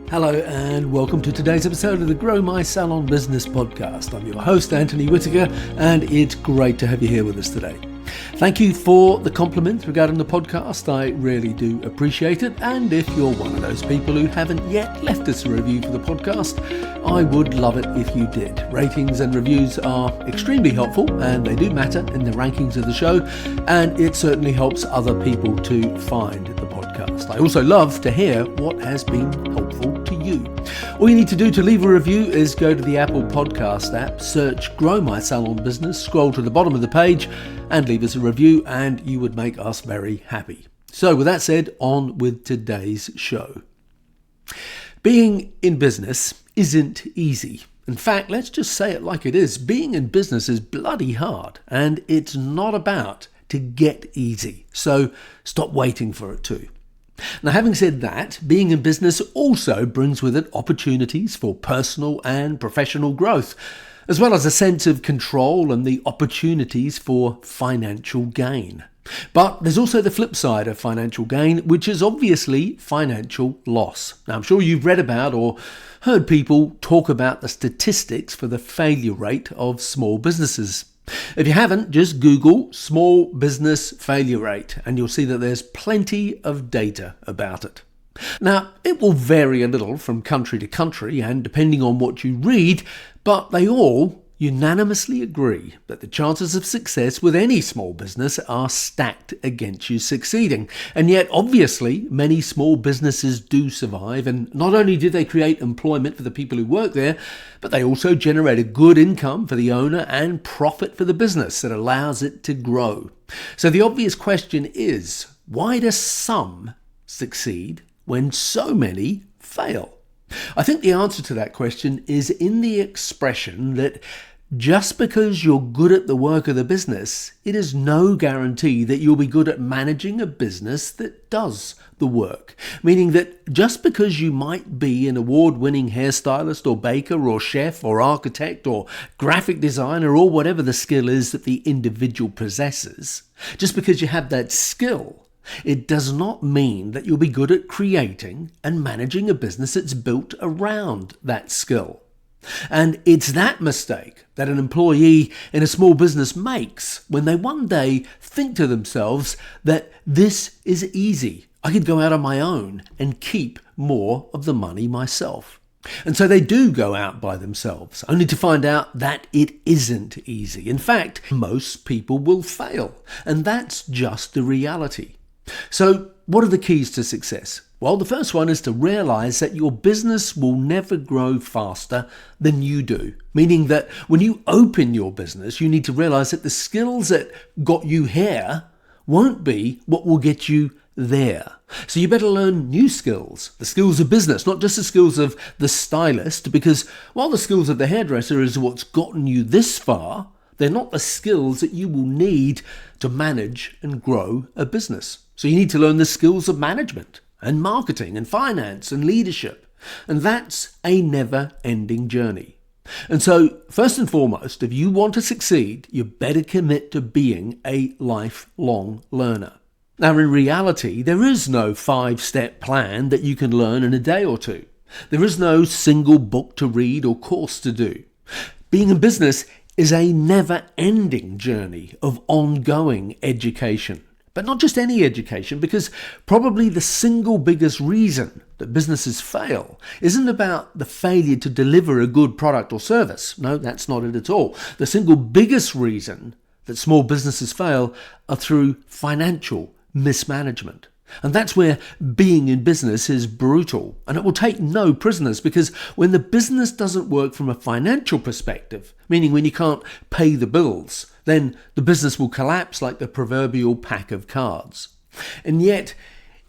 Hello and welcome to today's episode of the Grow My Salon Business podcast. I'm your host, Anthony Whitaker, and it's great to have you here with us today. Thank you for the compliments regarding the podcast. I really do appreciate it. And if you're one of those people who haven't yet left us a review for the podcast, I would love it if you did. Ratings and reviews are extremely helpful and they do matter in the rankings of the show. And it certainly helps other people to find the podcast. I also love to hear what has been helpful to you. All you need to do to leave a review is go to the Apple Podcast app, search Grow My Salon Business, scroll to the bottom of the page and leave us a review, and you would make us very happy. So with that said, on with today's show. Being in business isn't easy. In fact, let's just say it like it is. Being in business is bloody hard, and it's not about to get easy. So stop waiting for it to. Now, having said that, being in business also brings with it opportunities for personal and professional growth, as well as a sense of control and the opportunities for financial gain. But there's also the flip side of financial gain, which is obviously financial loss. Now, I'm sure you've read about or heard people talk about the statistics for the failure rate of small businesses. If you haven't, just Google small business failure rate and you'll see that there's plenty of data about it. Now, it will vary a little from country to country and depending on what you read, but they all unanimously agree that the chances of success with any small business are stacked against you succeeding. And yet, obviously, many small businesses do survive, and not only do they create employment for the people who work there, but they also generate a good income for the owner and profit for the business that allows it to grow. So the obvious question is, why do some succeed when so many fail? I think the answer to that question is in the expression that just because you're good at the work of the business, it is no guarantee that you'll be good at managing a business that does the work. Meaning that just because you might be an award-winning hairstylist or baker or chef or architect or graphic designer or whatever the skill is that the individual possesses, just because you have that skill, it does not mean that you'll be good at creating and managing a business that's built around that skill. And it's that mistake that an employee in a small business makes when they one day think to themselves that this is easy. I could go out on my own and keep more of the money myself. And so they do go out by themselves, only to find out that it isn't easy. In fact, most people will fail, and that's just the reality. So what are the keys to success? Well, the first one is to realize that your business will never grow faster than you do. Meaning that when you open your business, you need to realize that the skills that got you here won't be what will get you there. So you better learn new skills, the skills of business, not just the skills of the stylist, because while the skills of the hairdresser is what's gotten you this far, they're not the skills that you will need to manage and grow a business. So you need to learn the skills of management and marketing and finance and leadership. And that's a never-ending journey. And so, first and foremost, if you want to succeed, you better commit to being a lifelong learner. Now, in reality, there is no 5-step plan that you can learn in a day or two. There is no single book to read or course to do. Being in business is a never-ending journey of ongoing education. But not just any education, because probably the single biggest reason that businesses fail isn't about the failure to deliver a good product or service. No, that's not it at all. The single biggest reason that small businesses fail are through financial mismanagement. And that's where being in business is brutal. And it will take no prisoners, because when the business doesn't work from a financial perspective, meaning when you can't pay the bills, then the business will collapse like the proverbial pack of cards. And yet,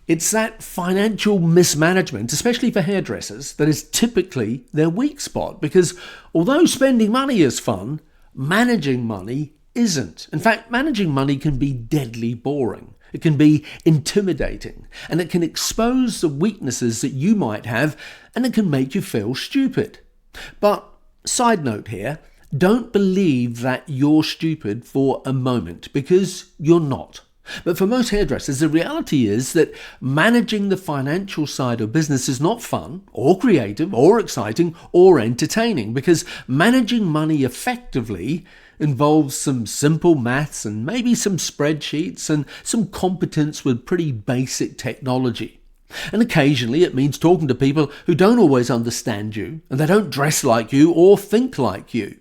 it's that financial mismanagement, especially for hairdressers, that is typically their weak spot. Because although spending money is fun, managing money isn't. In fact, managing money can be deadly boring. It can be intimidating, and it can expose the weaknesses that you might have, and it can make you feel stupid. But side note here, don't believe that you're stupid for a moment, because you're not. But for most hairdressers, the reality is that managing the financial side of business is not fun or creative or exciting or entertaining, because managing money effectively involves some simple maths and maybe some spreadsheets and some competence with pretty basic technology. And occasionally it means talking to people who don't always understand you, and they don't dress like you or think like you.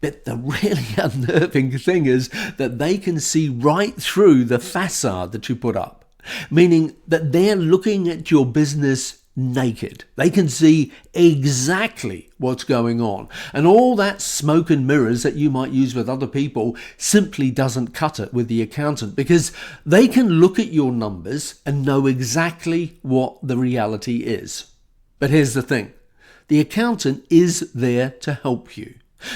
But the really unnerving thing is that they can see right through the facade that you put up, meaning that they're looking at your business naked. They can see exactly what's going on. And all that smoke and mirrors that you might use with other people simply doesn't cut it with the accountant, because they can look at your numbers and know exactly what the reality is. But here's the thing. The accountant is there to help you.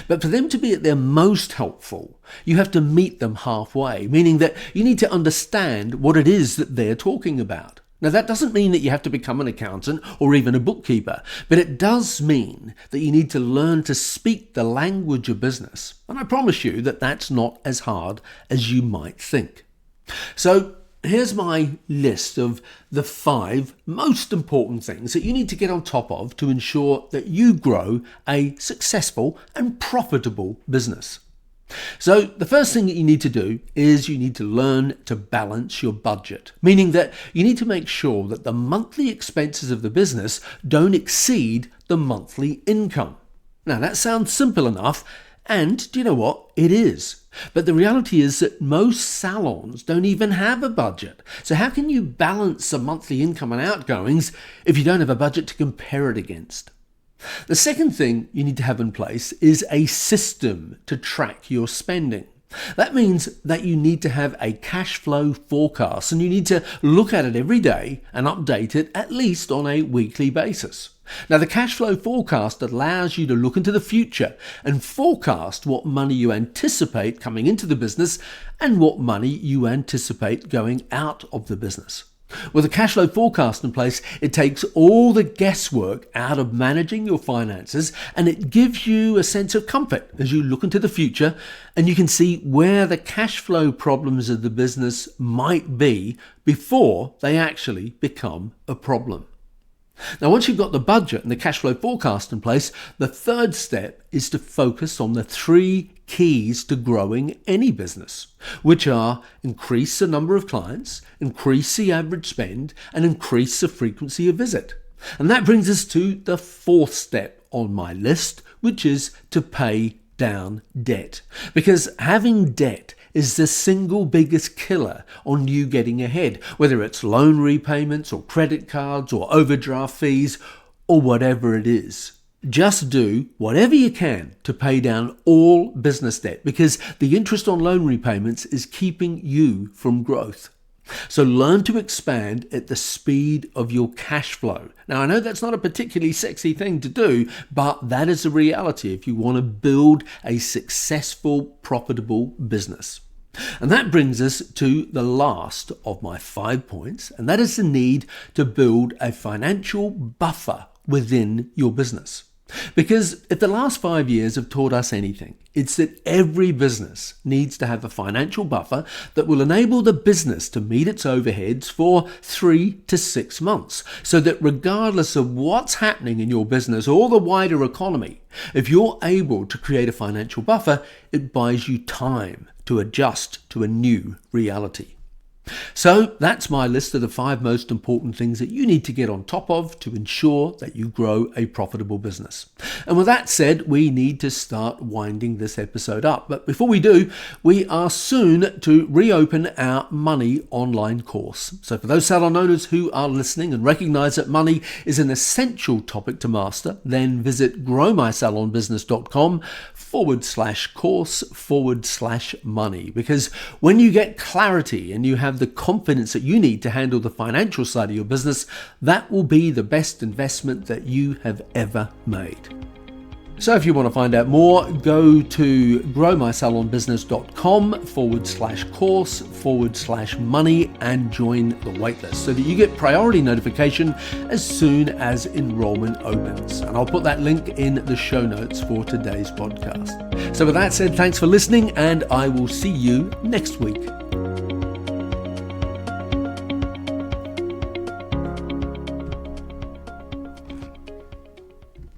But for them to be at their most helpful, you have to meet them halfway, meaning that you need to understand what it is that they're talking about. Now, that doesn't mean that you have to become an accountant or even a bookkeeper, but it does mean that you need to learn to speak the language of business. And I promise you that that's not as hard as you might think. So, here's my list of the 5 most important things that you need to get on top of to ensure that you grow a successful and profitable business. So the first thing that you need to do is you need to learn to balance your budget, meaning that you need to make sure that the monthly expenses of the business don't exceed the monthly income. Now that sounds simple enough, and do you know what? It is. But the reality is that most salons don't even have a budget. So how can you balance a monthly income and outgoings if you don't have a budget to compare it against? The second thing you need to have in place is a system to track your spending. That means that you need to have a cash flow forecast, and you need to look at it every day and update it at least on a weekly basis. Now, the cash flow forecast allows you to look into the future and forecast what money you anticipate coming into the business and what money you anticipate going out of the business. With a cash flow forecast in place, it takes all the guesswork out of managing your finances, and it gives you a sense of comfort as you look into the future, and you can see where the cash flow problems of the business might be before they actually become a problem. Now, once you've got the budget and the cash flow forecast in place, the third step is to focus on the 3 keys to growing any business, which are increase the number of clients, increase the average spend, and increase the frequency of visit. And that brings us to the 4th step on my list, which is to pay down debt. Because having debt is the single biggest killer on you getting ahead, whether it's loan repayments or credit cards or overdraft fees or whatever it is. Just do whatever you can to pay down all business debt, because the interest on loan repayments is keeping you from growth. So learn to expand at the speed of your cash flow. Now, I know that's not a particularly sexy thing to do, but that is the reality if you want to build a successful, profitable business. And that brings us to the last of my 5 points, and that is the need to build a financial buffer within your business. Because if the last 5 years have taught us anything, it's that every business needs to have a financial buffer that will enable the business to meet its overheads for 3 to 6 months, so that regardless of what's happening in your business or the wider economy, if you're able to create a financial buffer, it buys you time to adjust to a new reality. So that's my list of the 5 most important things that you need to get on top of to ensure that you grow a profitable business. And with that said, we need to start winding this episode up. But before we do, we are soon to reopen our money online course. So for those salon owners who are listening and recognize that money is an essential topic to master, then visit growmysalonbusiness.com/course/money. Because when you get clarity and you have the confidence that you need to handle the financial side of your business, that will be the best investment that you have ever made. So if you want to find out more, go to growmysalonbusiness.com/course/money and join the waitlist so that you get priority notification as soon as enrollment opens. And I'll put that link in the show notes for today's podcast. So with that said, thanks for listening, and I will see you next week.